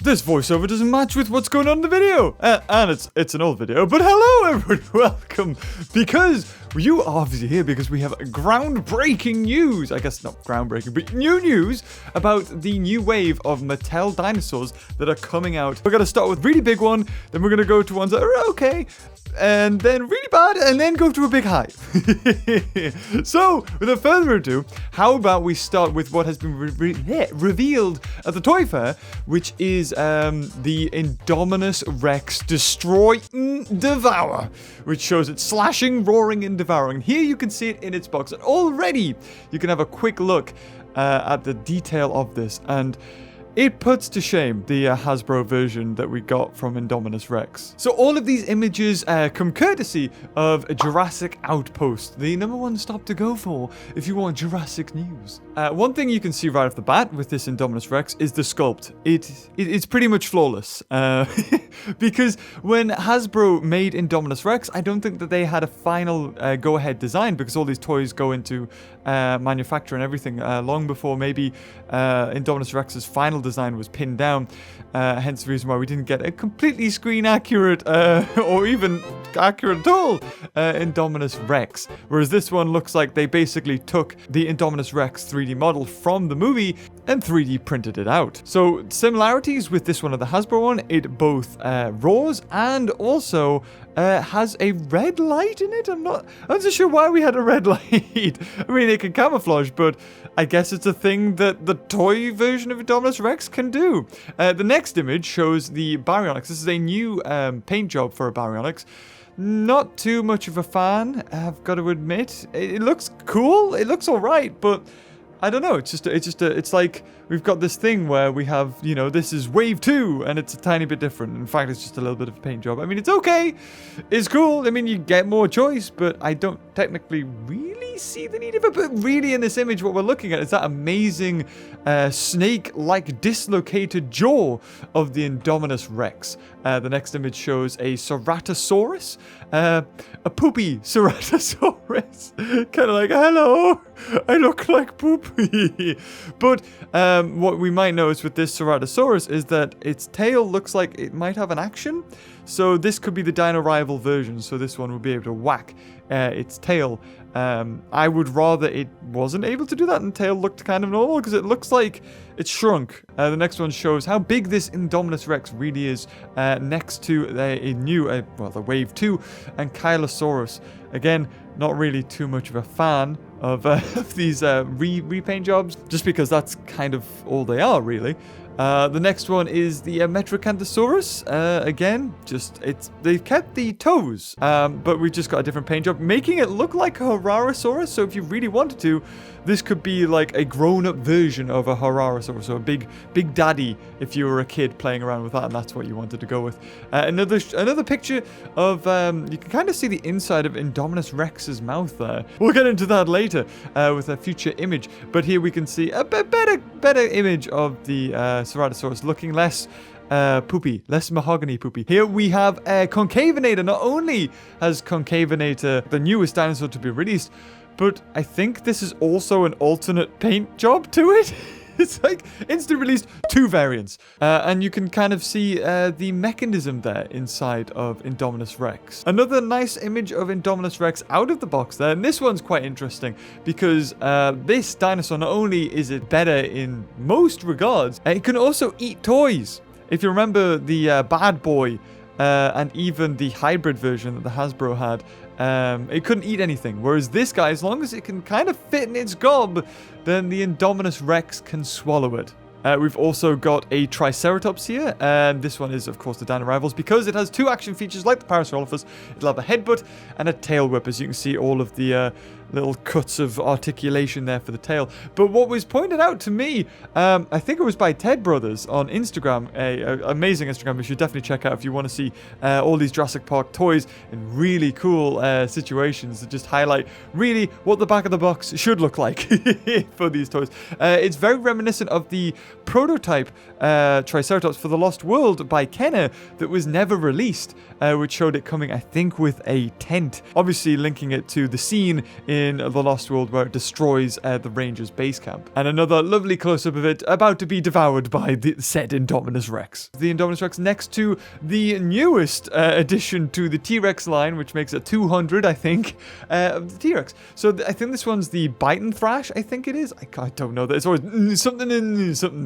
This voiceover doesn't match with what's going on in the video. And it's an old video, but hello everybody, welcome. Because you are obviously here because we have groundbreaking news. I guess not groundbreaking, but new news about the new wave of Mattel dinosaurs that are coming out. We're going to start with really big one, then we're going to go to ones that are okay, and then really bad, and then go to a big high. So, without further ado, how about we start with what has been revealed at the Toy Fair, which is the Indominus Rex Destroy and Devour, which shows it slashing, roaring, and devouring. Here you can see it in its box, and already you can have a quick look at the detail of this, and it puts to shame the Hasbro version that we got from Indominus Rex. So all of these images come courtesy of Jurassic Outpost, the #1 stop to go for if you want Jurassic news. One thing you can see right off the bat with this Indominus Rex is the sculpt. It's pretty much flawless. Because when Hasbro made Indominus Rex, I don't think that they had a final go-ahead design, because all these toys go into manufacture and everything long before maybe Indominus Rex's final design was pinned down. Hence the reason why we didn't get a completely screen accurate or even accurate at all Indominus Rex. Whereas this one looks like they basically took the Indominus Rex 3D model from the movie and 3D printed it out. So similarities with this one and the Hasbro one, it both roars and also has a red light in it. I'm not so sure why we had a red light. I mean, it can camouflage, but I guess it's a thing that the toy version of Indominus Rex can do. The next image shows the Baryonyx. This is a new paint job for a Baryonyx. Not too much of a fan, I've got to admit. It looks cool. It looks all right, but I don't know. It's like we've got this thing where we have, you know, this is wave 2 and it's a tiny bit different. In fact, it's just a little bit of a paint job. I mean, it's okay. It's cool. I mean, you get more choice, but I don't technically really see the need of it. But really in this image, what we're looking at is that amazing snake-like dislocated jaw of the Indominus Rex. The next image shows a Ceratosaurus, a poopy Ceratosaurus. Kind of like, hello, I look like poopy. But what we might notice with this Ceratosaurus is that its tail looks like it might have an action. So this could be the Dino Rival version. So this one would be able to whack its tail. I would rather it wasn't able to do that and tail looked kind of normal, because it looks like it's shrunk. The next one shows how big this Indominus Rex really is next to a new, the Wave 2 and Colossal. Again, not really too much of a fan of these repaint jobs, just because that's kind of all they are, really. The next one is the Metrocanthosaurus. Again, they've kept the toes, but we've just got a different paint job, making it look like a Horarosaurus. So if you really wanted to, this could be like a grown-up version of a Horarosaurus, so a big daddy if you were a kid playing around with that, and that's what you wanted to go with. Another picture of, you can kind of see the inside of Indominus Rex's mouth there. We'll get into that later with a future image, but here we can see a better image of the Ceratosaurus looking less poopy, less mahogany poopy. Here we have Concavinator. Not only has Concavinator, the newest dinosaur to be released, but I think this is also an alternate paint job to it. It's like instant released 2 variants. And you can kind of see the mechanism there inside of Indominus Rex. Another nice image of Indominus Rex out of the box there. And this one's quite interesting because this dinosaur, not only is it better in most regards, it can also eat toys. If you remember the Bad Boy and even the hybrid version that the Hasbro had, it couldn't eat anything. Whereas this guy, as long as it can kind of fit in its gob, then the Indominus Rex can swallow it. We've also got a Triceratops here, and this one is, of course, the Dino Rivals, because it has 2 action features like the Parasaurolophus. It'll have a headbutt and a tail whip, as you can see all of the little cuts of articulation there for the tail. But what was pointed out to me, I think it was by Ted Brothers on Instagram, a amazing Instagram you should definitely check out if you want to see all these Jurassic Park toys in really cool situations that just highlight really what the back of the box should look like for these toys. It's very reminiscent of the prototype Triceratops for the Lost World by Kenner that was never released, which showed it coming, I think, with a tent. Obviously linking it to the scene in in The Lost World where it destroys the Rangers base camp. And another lovely close-up of it about to be devoured by the said Indominus Rex. The Indominus Rex next to the newest addition to the T-Rex line, which makes it 200, I think, of the T-Rex. So I think this one's the Bite and Thrash, I think it is. I don't know. It's always something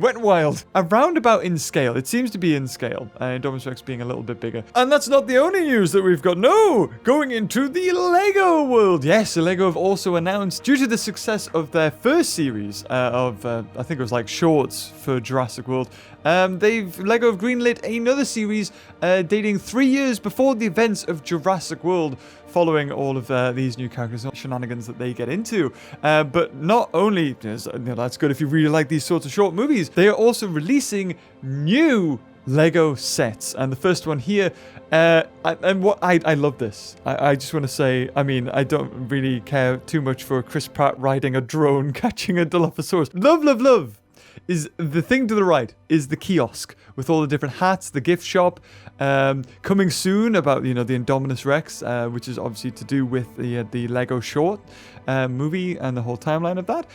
wet and wild. Around about in scale. It seems to be in scale. Indominus Rex being a little bit bigger. And that's not the only news that we've got. No! Going into the Lego world. Yes, Lego have also announced, due to the success of their first series of, I think it was like shorts for Jurassic World, Lego have greenlit another series dating 3 years before the events of Jurassic World, following all of these new characters, shenanigans that they get into. But not only, that's good if you really like these sorts of short movies, they are also releasing new Lego sets. And the first one here, I love this. I just want to say, I mean, I don't really care too much for Chris Pratt riding a drone catching a Dilophosaurus. Love is the thing to the right is the kiosk with all the different hats, the gift shop, coming soon about, the Indominus Rex, which is obviously to do with the Lego short movie and the whole timeline of that.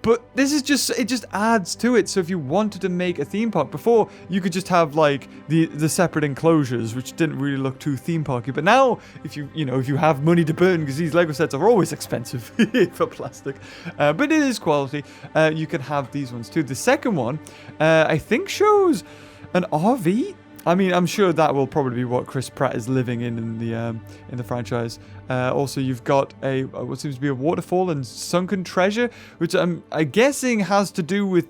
But this is it just adds to it. So if you wanted to make a theme park before, you could just have like the separate enclosures, which didn't really look too theme parky. But now, if you have money to burn, because these Lego sets are always expensive for plastic, but it is quality, you can have these ones too. The second one, I think, shows an RV. I mean, I'm sure that will probably be what Chris Pratt is living in the franchise. Also, you've got what seems to be a waterfall and sunken treasure, which I'm guessing has to do with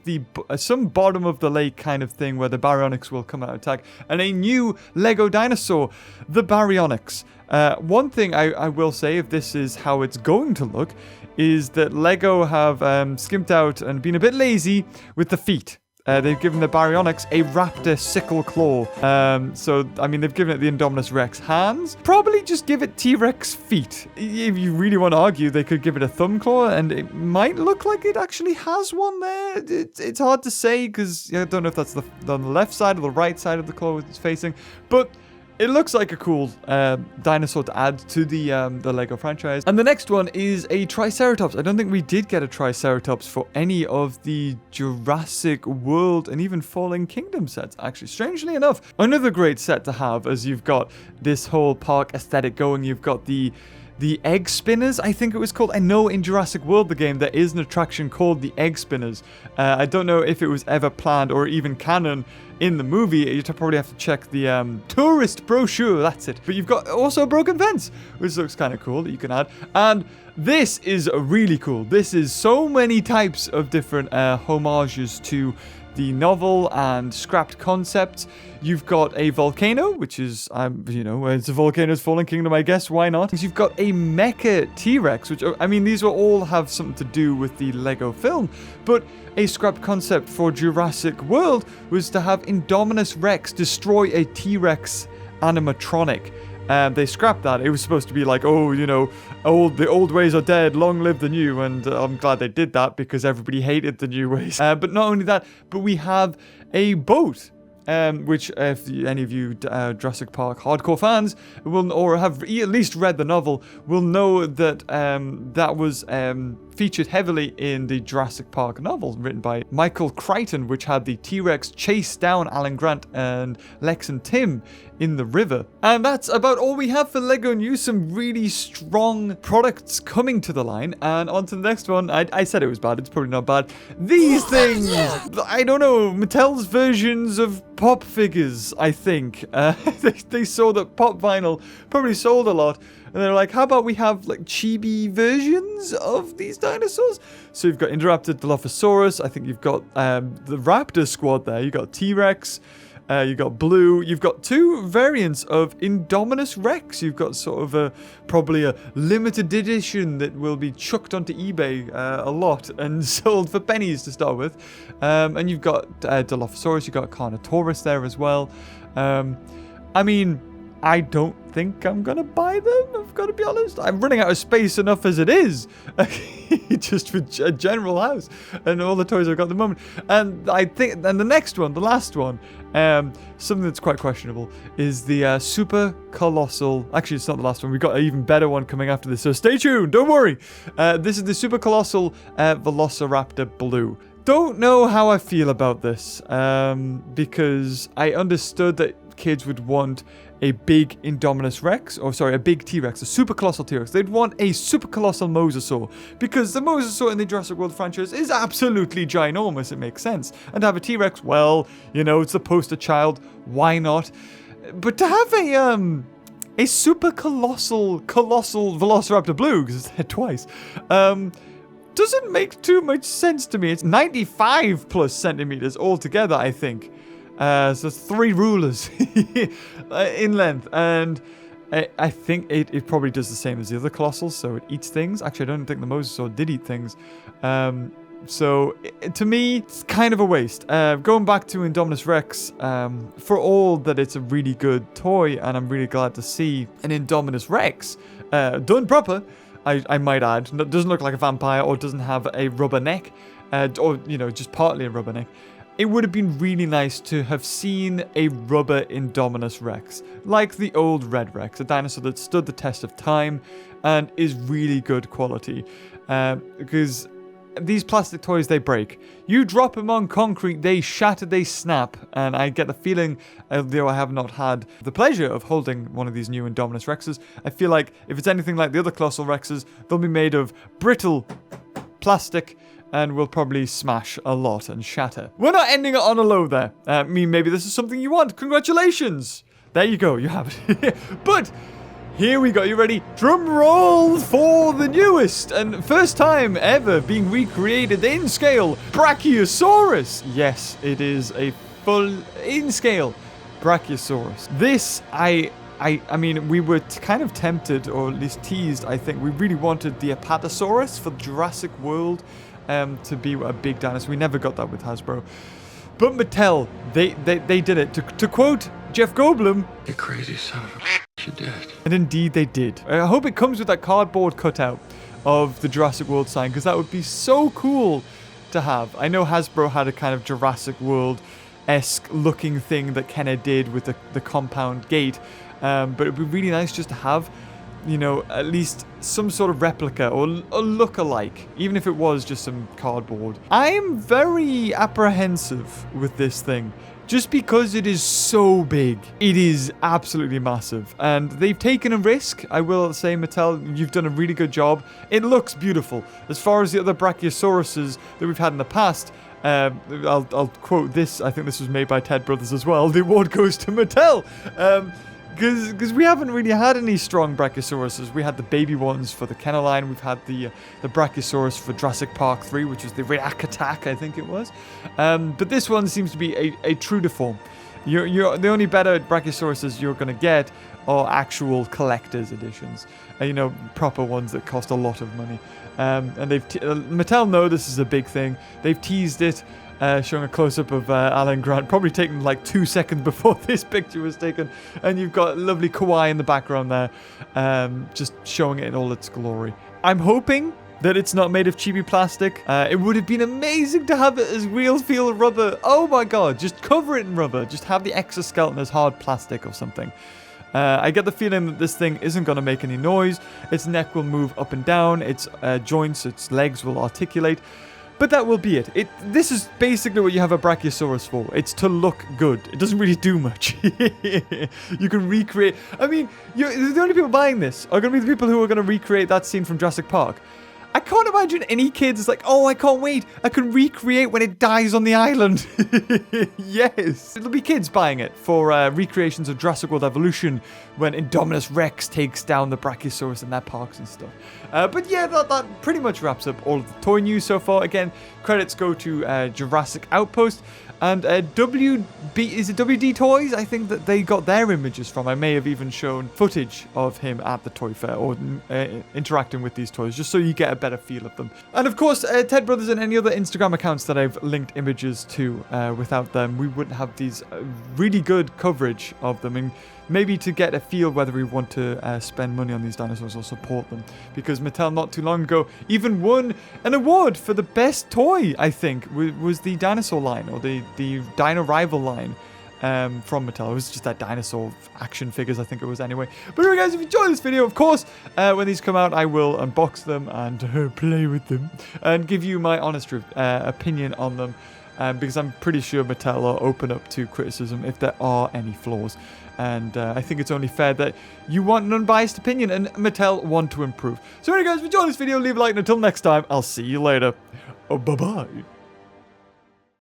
some bottom of the lake kind of thing where the baryonyx will come out and attack. And a new Lego dinosaur, the baryonyx. One thing I will say, if this is how it's going to look, is that Lego have skimped out and been a bit lazy with the feet. They've given the baryonyx a raptor sickle claw. So, I mean, they've given it the Indominus Rex hands. Probably just give it T-Rex feet. If you really want to argue, they could give it a thumb claw, and it might look like it actually has one there. It's hard to say, because I don't know if that's on the left side or the right side of the claw it's facing. But it looks like a cool dinosaur to add to the Lego franchise. And the next one is a Triceratops. I don't think we did get a Triceratops for any of the Jurassic World and even Fallen Kingdom sets, actually. Strangely enough, another great set to have, as you've got this whole park aesthetic going. You've got the egg spinners, I think it was called. I know in Jurassic World, the game, there is an attraction called the egg spinners. I don't know if it was ever planned or even canon in the movie. You'd probably have to check the tourist brochure, that's it. But you've got also a broken fence, which looks kind of cool that you can add. And this is really cool. This is so many types of different homages to the novel and scrapped concepts. You've got a volcano, which is, it's a volcano's Fallen Kingdom, I guess. Why not? You've got a mecha T-Rex, which, I mean, these will all have something to do with the Lego film. But a scrapped concept for Jurassic World was to have Indominus Rex destroy a T-Rex animatronic. They scrapped that. It was supposed to be like, the old ways are dead, long live the new. And I'm glad they did that, because everybody hated the new ways. But not only that, but we have a boat. Which, if any of you Jurassic Park hardcore fans will, or have at least read the novel, will know that that was featured heavily in the Jurassic Park novel written by Michael Crichton, which had the T-Rex chase down Alan Grant and Lex and Tim in the river. And that's about all we have for Lego news. Some really strong products coming to the line. And on to the next one. I said it was bad. It's probably not bad. These things! I don't know. Mattel's versions of pop figures, I think. They saw that pop vinyl probably sold a lot. And they're like, how about we have like chibi versions of these dinosaurs? So you've got Indoraptor, Dilophosaurus. I think you've got the Raptor squad there. You've got T-Rex. You've got Blue. You've got two variants of Indominus Rex. You've got sort of probably a limited edition that will be chucked onto eBay a lot and sold for pennies to start with. And you've got Dilophosaurus. You've got Carnotaurus there as well. I mean, I don't think I'm going to buy them, I've got to be honest. I'm running out of space enough as it is. just for a general house and all the toys I've got at the moment. And I think, and the next one, the last one, something that's quite questionable is the Super Colossal. Actually, it's not the last one. We've got an even better one coming after this, so stay tuned. Don't worry. This is the Super Colossal Velociraptor Blue. Don't know how I feel about this, because I understood that kids would want a big Indominus Rex, or sorry, a big T-Rex, a super colossal T-Rex. They'd want a super colossal mosasaur, because the mosasaur in the Jurassic World franchise is absolutely ginormous. It makes sense. And to have a T-Rex, well, you know, it's the poster child. Why not? But to have a super colossal Velociraptor Blue, because it's dead twice, doesn't make too much sense to me. It's 95 plus centimeters altogether, I think. So 3 rulers in length, and I think it probably does the same as the other colossals, so it eats things. Actually, I don't think the mosasaur did eat things. So to me, it's kind of a waste. Going back to Indominus Rex, for all that it's a really good toy, and I'm really glad to see an Indominus Rex done proper, I might add. It doesn't look like a vampire, or doesn't have a rubber neck, or, you know, just partly a rubber neck. It would have been really nice to have seen a rubber Indominus Rex, like the old Red Rex, a dinosaur that stood the test of time and is really good quality. Because these plastic toys, they break. You drop them on concrete, they shatter, they snap, and I get the feeling, though I have not had the pleasure of holding one of these new Indominus Rexes, I feel like if it's anything like the other Colossal Rexes, they'll be made of brittle plastic, and will probably smash a lot and shatter. We're not ending it on a low there. I mean, maybe this is something you want. Congratulations! There you go, you have it. But here we go. You ready? Drum roll for the newest and first time ever being recreated in scale Brachiosaurus. Yes, it is a full in scale Brachiosaurus. This, I mean, we were kind of tempted, or at least teased, I think. We really wanted the Apatosaurus for Jurassic World to be a big dinosaur. We never got that with Hasbro. But Mattel, they did it. To quote Jeff Goldblum, "You crazy son of a you did." And indeed they did. I hope it comes with that cardboard cutout of the Jurassic World sign, because that would be so cool to have. I know Hasbro had a kind of Jurassic World-esque looking thing that Kenner did with the compound gate. But it'd be really nice just to have, you know, at least some sort of replica or a look-alike, even if it was just some cardboard. I am very apprehensive with this thing, just because it is so big. It is absolutely massive, and they've taken a risk. I will say, Mattel, you've done a really good job. It looks beautiful. As far as the other Brachiosauruses that we've had in the past, I'll quote this. I think this was made by Ted Brothers as well. The award goes to Mattel. Because we haven't really had any strong Brachiosauruses. We had the baby ones for the Kenner line. We've had the Brachiosaurus for Jurassic Park 3, which was the React Attack, I think it was. But this one seems to be a true to form. You're the only better Brachiosauruses you're going to get are actual collector's editions. You know, proper ones that cost a lot of money. And they've Mattel know this is a big thing. They've teased it. Showing a close-up of Alan Grant, probably taken like 2 seconds before this picture was taken, and you've got lovely Kawaii in the background there, just showing it in all its glory. I'm hoping that it's not made of chibi plastic. It would have been amazing to have it as real feel rubber. Oh my god, just cover it in rubber. Just have the exoskeleton as hard plastic or something. I get the feeling that this thing isn't going to make any noise. Its neck will move up and down. Its joints, its legs will articulate. But that will be it. This is basically what you have a Brachiosaurus for. It's to look good. It doesn't really do much. You can recreate... I mean, the only people buying this are going to be the people who are going to recreate that scene from Jurassic Park. I can't imagine any kids is like, oh, I can't wait. I can recreate when it dies on the island. Yes. It'll be kids buying it for recreations of Jurassic World Evolution when Indominus Rex takes down the Brachiosaurus in their parks and stuff. But yeah, that pretty much wraps up all of the toy news so far. Again, credits go to Jurassic Outpost. And is it WD Toys? I think that they got their images from. I may have even shown footage of him at the toy fair or interacting with these toys, just so you get a better feel of them. And of course, Ted Brothers and any other Instagram accounts that I've linked images to. Without them, we wouldn't have these really good coverage of them, and maybe to get a feel whether we want to spend money on these dinosaurs or support them. Because Mattel not too long ago even won an award for the best toy, I think, was the dinosaur line, or the Dino Rival line from Mattel. It was just that dinosaur action figures, I think it was anyway. But anyway, guys, if you enjoyed this video, of course, when these come out, I will unbox them and play with them and give you my honest opinion on them. Because I'm pretty sure Mattel are open up to criticism if there are any flaws. And I think it's only fair that you want an unbiased opinion, and Mattel want to improve. So anyway, guys, if you enjoyed this video, leave a like, and until next time, I'll see you later. Bye-bye.